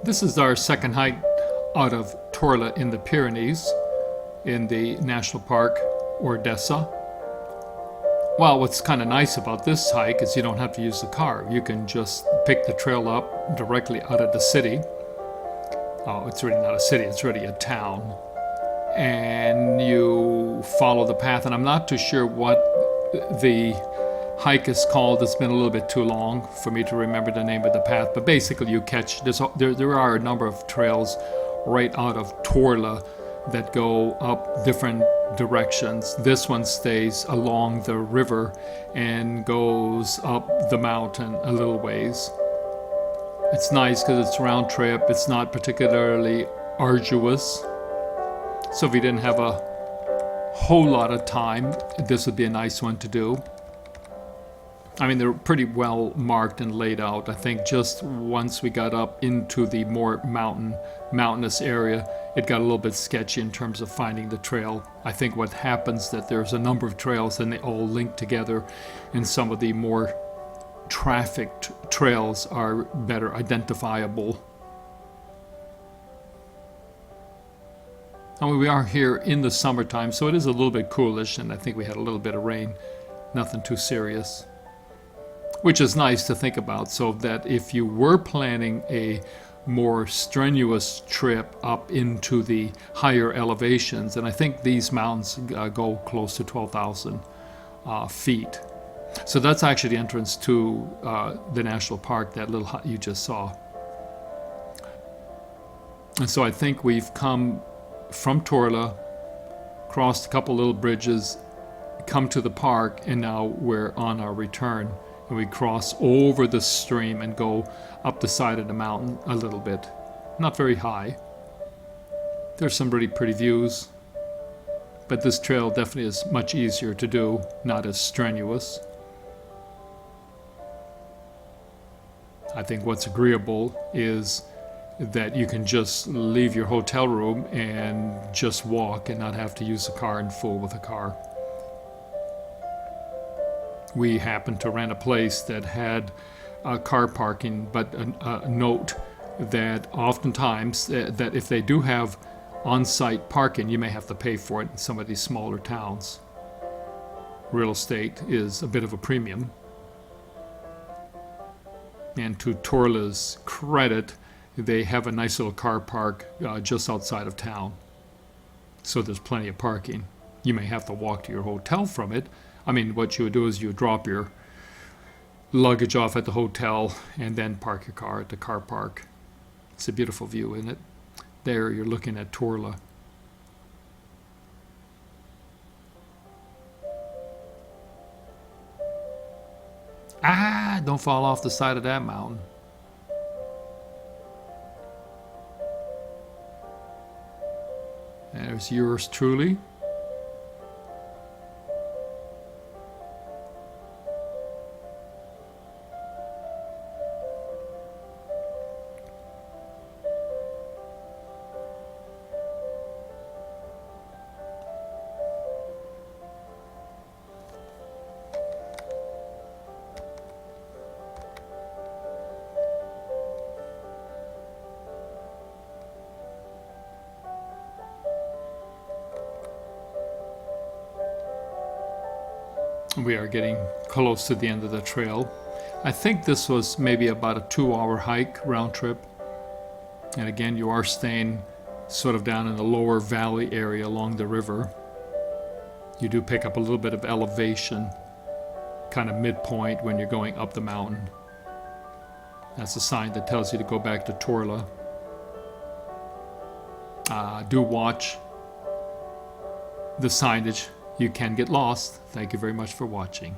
This is our second hike out of Torla in the Pyrenees in the National Parque Ordesa. Well, what's kind of nice about this hike is you don't have to use the car. You can just pick the trail up directly out of the city. Oh, it's really not a city, it's really a town. And you follow the path, and I'm not too sure what the hike is called. It's been a little bit too long for me to remember the name of the path, but basically you catch there are a number of trails right out of Torla that go up different directions. This one stays along the river and goes up the mountain a little ways. It's nice because it's round trip. It's not particularly arduous, so if you didn't have a whole lot of time, this would be a nice one to do. I mean, they're pretty well marked and laid out. I think just once we got up into the more mountainous area, it got a little bit sketchy in terms of finding the trail. I think what happens that there's a number of trails and they all link together, and some of the more trafficked trails are better identifiable. I mean, we are here in the summertime, so it is a little bit coolish, and I think we had a little bit of rain. Nothing too serious, which is nice to think about, so that if you were planning a more strenuous trip up into the higher elevations, and I think these mountains go close to 12,000 feet. So that's actually the entrance to the national park, that little hut you just saw. And so I think we've come from Torla, crossed a couple little bridges, come to the park, and now we're on our return. And we cross over the stream and go up the side of the mountain a little bit. Not very high. There's some really pretty views, but this trail definitely is much easier to do, not as strenuous. I think what's agreeable is that you can just leave your hotel room and just walk and not have to use a car and fool with a car. We happened to rent a place that had car parking, but a note that oftentimes that if they do have on-site parking, you may have to pay for it in some of these smaller towns. Real estate is a bit of a premium. And to Torla's credit, they have a nice little car park just outside of town. So there's plenty of parking. You may have to walk to your hotel from it. I mean, what you would do is you would drop your luggage off at the hotel and then park your car at the car park. It's a beautiful view, isn't it? There you're looking at Torla. Ah, don't fall off the side of that mountain. There's yours truly. We are getting close to the end of the trail. I think this was maybe about a 2-hour hike round trip. And again, you are staying sort of down in the lower valley area along the river. You do pick up a little bit of elevation, kind of midpoint when you're going up the mountain. That's a sign that tells you to go back to Torla. Do watch the signage. You can get lost. Thank you very much for watching.